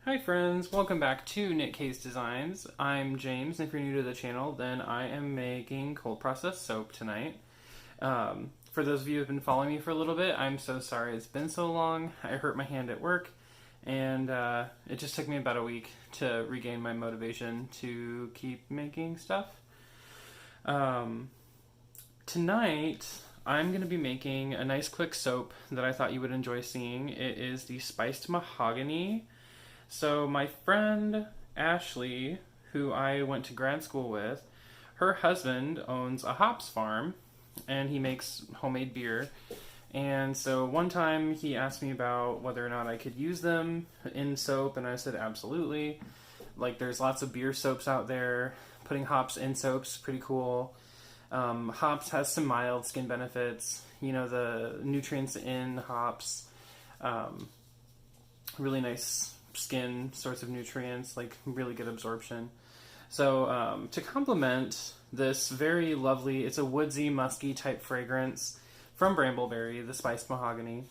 Hi friends, welcome back to Knit Case Designs. I'm James, and if you're new to the channel, then I am making cold process soap tonight. For those of you who have been following me for a little bit, I'm so sorry it's been so long. I hurt my hand at work, and it just took me about a week to regain my motivation to keep making stuff. Tonight, I'm going to be making a nice quick soap that I thought you would enjoy seeing. It is the Spiced Mahogany. So my friend Ashley, who I went to grad school with, her husband owns a hops farm and he makes homemade beer. And so one time he asked me about whether or not I could use them in soap, and I said absolutely. Like, there's lots of beer soaps out there. Putting hops in soap's pretty cool. Hops has some mild skin benefits. You know, the nutrients in hops, really nice skin sorts of nutrients, like really good absorption. So to complement this very lovely, it's a woodsy, musky type fragrance from Brambleberry, the Spiced Mahogany.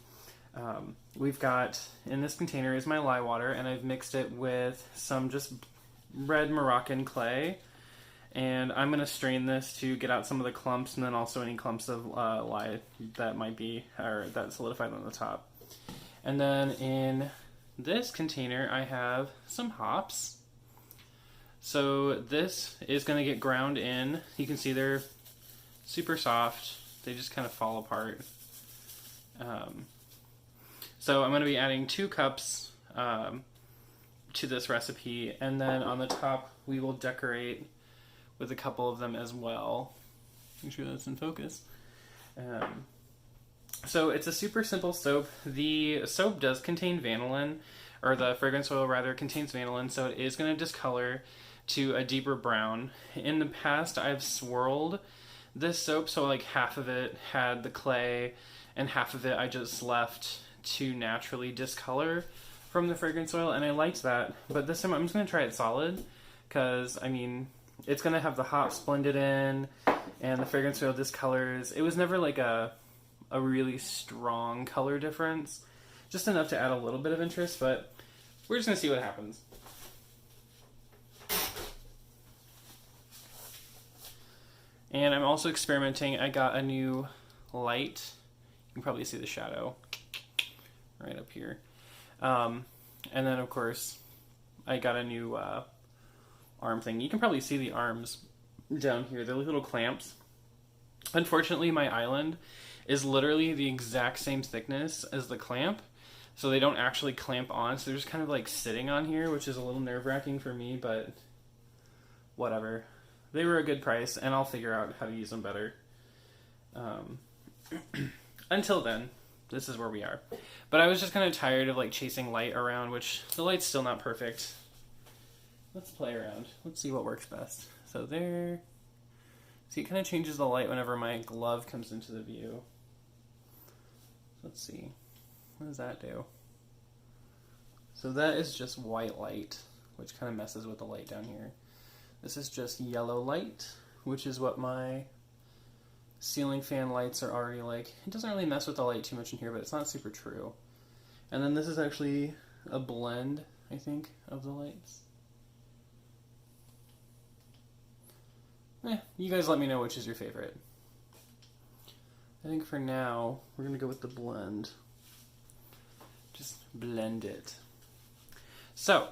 We've got, in this container is my lye water, and I've mixed it with some just red Moroccan clay. And I'm going to strain this to get out some of the clumps, and then also any clumps of lye that might be, or that solidified on the top. And then in this container I have some hops. So this is going to get ground in. You can see they're super soft. They just kind of fall apart. So I'm going to be adding 2 cups to this recipe, and then on the top we will decorate with a couple of them as well. Make sure that's in focus. So it's a super simple soap. The soap does contain vanillin, or the fragrance oil rather contains vanillin, so it is going to discolor to a deeper brown. In the past I've swirled this soap, so like half of it had the clay and half of it I just left to naturally discolor from the fragrance oil, and I liked that. But this time I'm just going to try it solid, because I mean, it's going to have the hops blended in and the fragrance oil discolors. It was never like a really strong color difference, just enough to add a little bit of interest, but we're just going to see what happens. And I'm also experimenting. I got a new light. You can probably see the shadow right up here. And then, of course, I got a new arm thing. You can probably see the arms down here. They're like little clamps. Unfortunately, my island is literally the exact same thickness as the clamp, so they don't actually clamp on, so they're just kind of like sitting on here, which is a little nerve-wracking for me, but whatever. They were a good price, and I'll figure out how to use them better. Until then, this is where we are. But I was just kind of tired of like chasing light around, which the light's still not perfect. Let's play around. Let's see what works best. So there. See, it kind of changes the light whenever my glove comes into the view. Let's see. What does that do? So that is just white light, which kind of messes with the light down here. This is just yellow light, which is what my ceiling fan lights are already like. It doesn't really mess with the light too much in here, but it's not super true. And then this is actually a blend, I think, of the lights. You guys let me know which is your favorite. I think for now, we're going to go with the blend. Just blend it. So,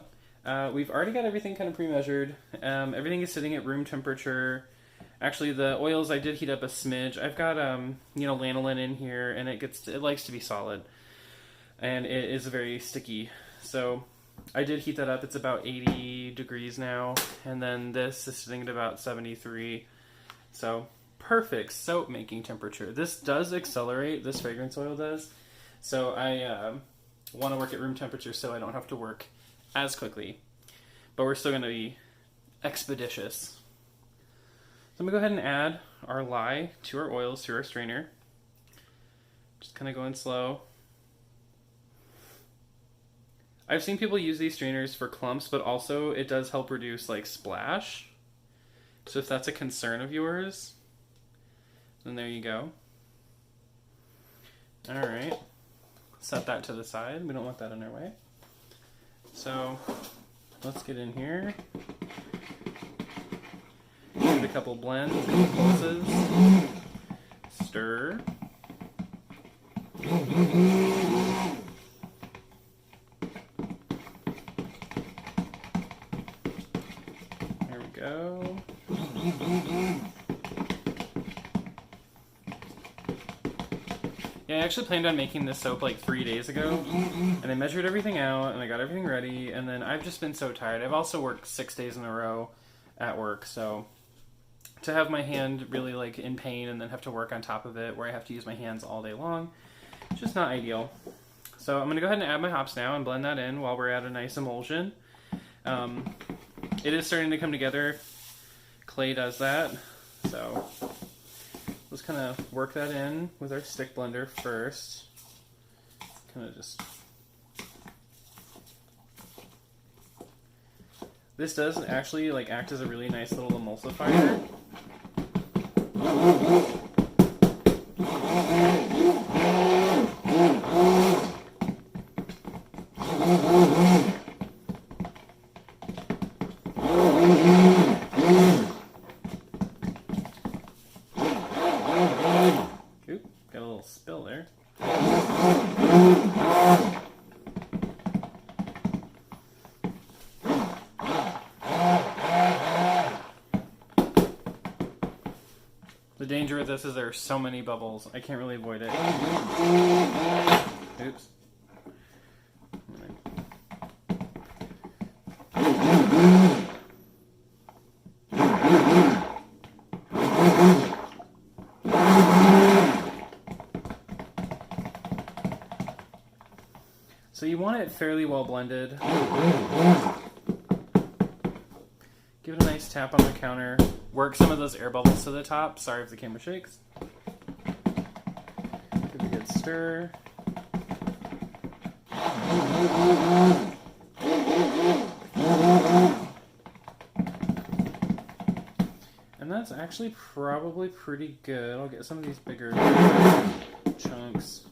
we've already got everything kind of pre-measured. Everything is sitting at room temperature. Actually, the oils I did heat up a smidge. I've got, lanolin in here, and it likes to be solid. And it is very sticky. So, I did heat that up. It's about 80 degrees now. And then this is sitting at about 73. So, perfect soap making temperature. This does accelerate, this fragrance oil does. So I want to work at room temperature so I don't have to work as quickly. But we're still going to be expeditious. So I'm going to go ahead and add our lye to our oils, to our strainer. Just kind of going slow. I've seen people use these strainers for clumps, but also it does help reduce like splash. So if that's a concern of yours, then there you go. Alright, set that to the side. We don't want that in our way. So let's get in here. Give it a couple blends, pulses. Stir. There we go. Yeah, I actually planned on making this soap like 3 days ago, and I measured everything out, and I got everything ready, and then I've just been so tired. I've also worked 6 days in a row at work, so to have my hand really like in pain and then have to work on top of it where I have to use my hands all day long, it's just not ideal. So I'm going to go ahead and add my hops now and blend that in while we're at a nice emulsion. It is starting to come together. Clay does that, so let's kind of work that in with our stick blender first. Kind of just... This does actually like act as a really nice little emulsifier. Oop, got a little spill there. The danger with this is there are so many bubbles. I can't really avoid it. Oops. So you want it fairly well blended. Give it a nice tap on the counter. Work some of those air bubbles to the top. Sorry if the camera shakes. Give it a good stir. And that's actually probably pretty good. I'll get some of these bigger chunks.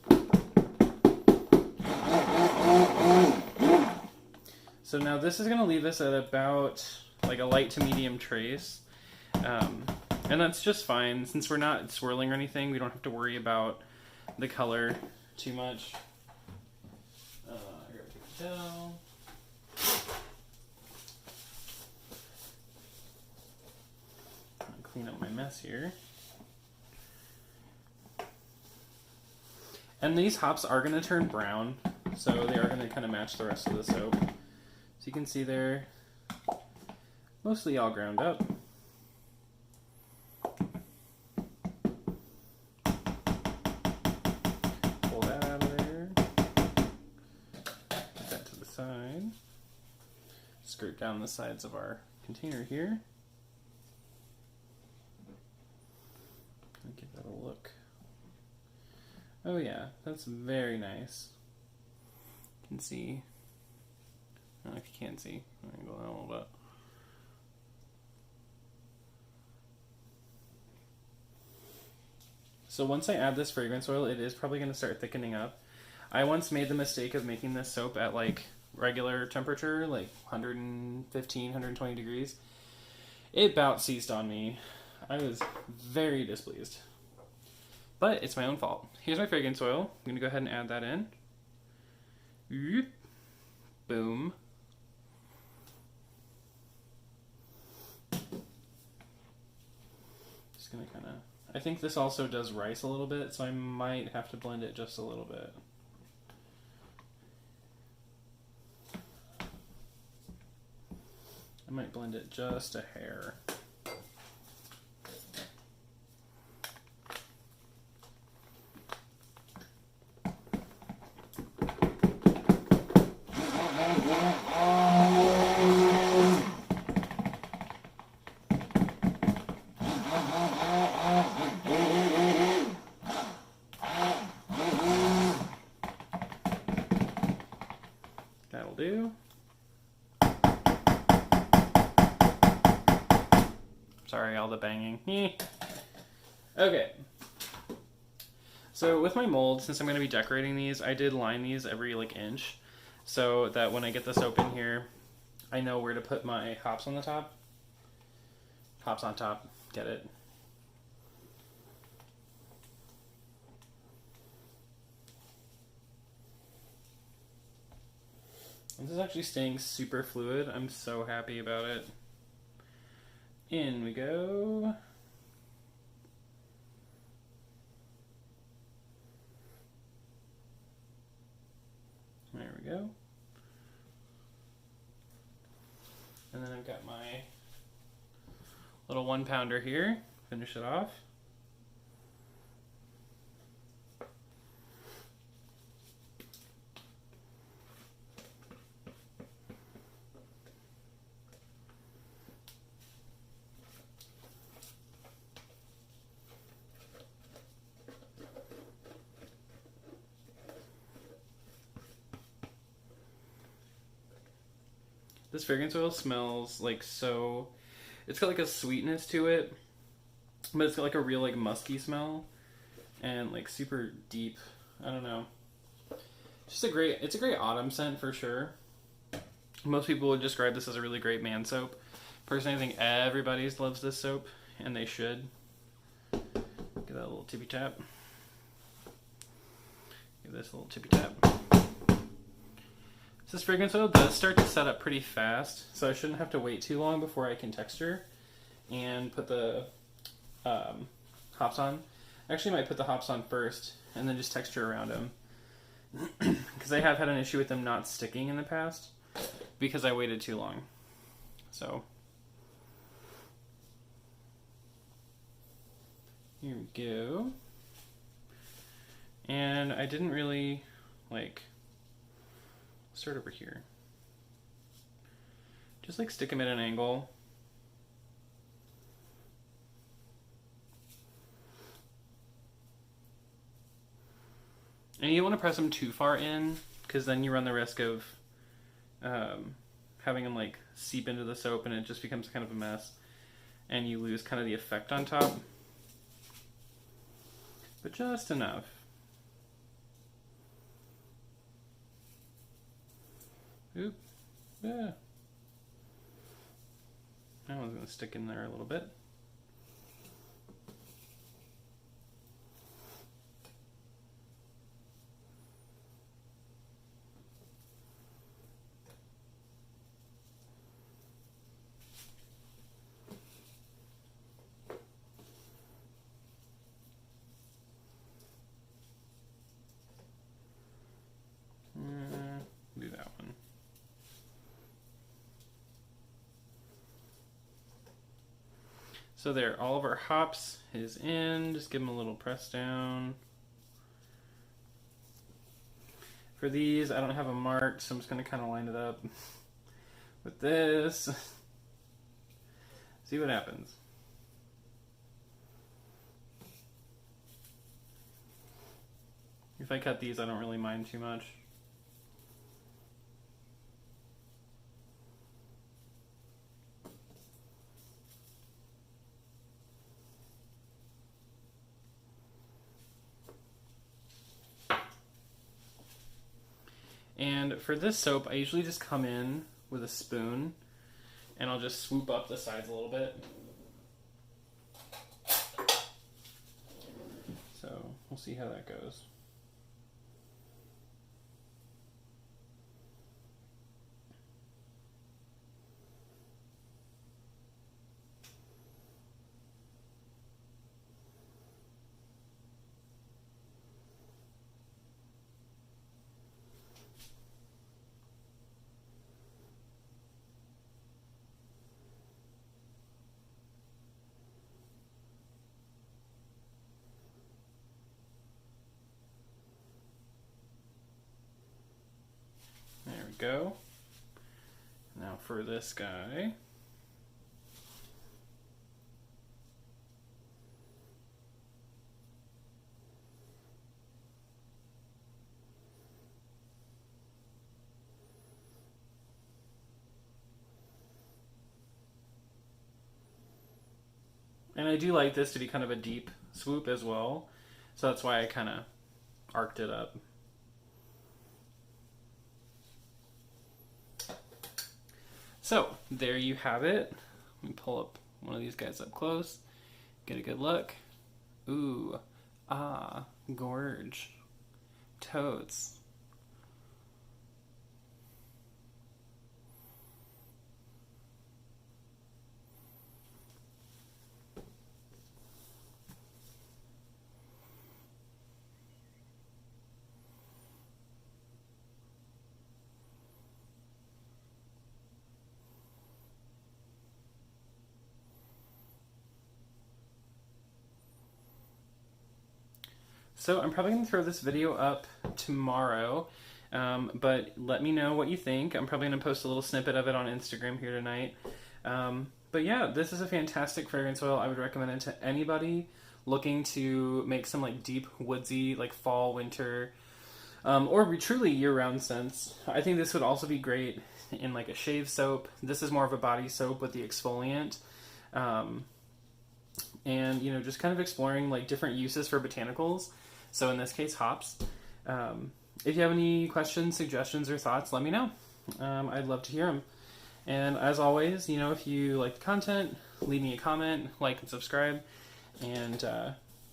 So now this is going to leave us at about like a light to medium trace. And that's just fine. Since we're not swirling or anything, we don't have to worry about the color too much. I gotta take it down. Clean up my mess here. And these hops are going to turn brown, so they are going to kind of match the rest of the soap. So you can see they're mostly all ground up. Pull that out of there. Put that to the side. Skirt down the sides of our container here. Give that a look. Oh yeah, that's very nice. You can see. I don't know if you can't see. I'm going to go down a little bit. So once I add this fragrance oil, it is probably going to start thickening up. I once made the mistake of making this soap at like regular temperature, like 115, 120 degrees. It about seized on me. I was very displeased. But it's my own fault. Here's my fragrance oil. I'm going to go ahead and add that in. Boom. Just going to kind of... I think this also does rice a little bit, so I might have to blend it just a little bit. I might blend it just a hair. That'll do. Sorry, all the banging. Okay. So with my mold, since I'm going to be decorating these, I did line these every like inch. so that when I get the soap in here, I know where to put my hops on the top. Hops on top, get it? This is actually staying super fluid. I'm so happy about it. In we go. There we go. And then I've got my little 1 pounder here. Finish it off. This fragrance oil smells like so, it's got like a sweetness to it, but it's got like a real like musky smell and like super deep. I don't know. It's a great autumn scent for sure. Most people would describe this as a really great man soap. Personally, I think everybody loves this soap, and they should. Give that a little tippy tap. Give this a little tippy tap. This fragrance oil does start to set up pretty fast, so I shouldn't have to wait too long before I can texture and put the hops on. Actually, I might put the hops on first and then just texture around them, because I have had an issue with them not sticking in the past because I waited too long. So here we go. And I didn't really like. Start over here. Just like stick them at an angle. And you don't want to press them too far in, because then you run the risk of having them like seep into the soap and it just becomes kind of a mess. And you lose kind of the effect on top. But just enough. Oop. Yeah. That one's going to stick in there a little bit. Do that one. So there, all of our hops is in. Just give them a little press down. For these, I don't have a mark, so I'm just going to kind of line it up with this. See what happens. If I cut these, I don't really mind too much. And for this soap, I usually just come in with a spoon and I'll just swoop up the sides a little bit. So we'll see how that goes. There we go. Now for this guy. And I do like this to be kind of a deep swoop as well. So that's why I kind of arced it up. So there you have it. Let me pull up one of these guys up close, get a good look. Ooh, ah, gorge. Toads. So I'm probably going to throw this video up tomorrow, but let me know what you think. I'm probably going to post a little snippet of it on Instagram here tonight. But yeah, this is a fantastic fragrance oil. I would recommend it to anybody looking to make some like deep woodsy, like fall, winter, or truly year-round scents. I think this would also be great in like a shave soap. This is more of a body soap with the exfoliant. And you know, just kind of exploring like different uses for botanicals. So in this case, hops. If you have any questions, suggestions, or thoughts, let me know. I'd love to hear them. And as always, you know, if you like the content, leave me a comment, like and subscribe, and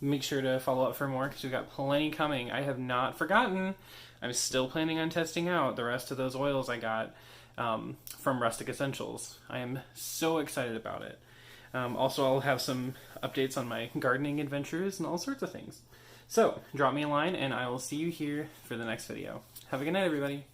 make sure to follow up for more because we've got plenty coming. I have not forgotten. I'm still planning on testing out the rest of those oils I got from Rustic Essentials. I am so excited about it. Also, I'll have some updates on my gardening adventures and all sorts of things. So, drop me a line and I will see you here for the next video. Have a good night, everybody.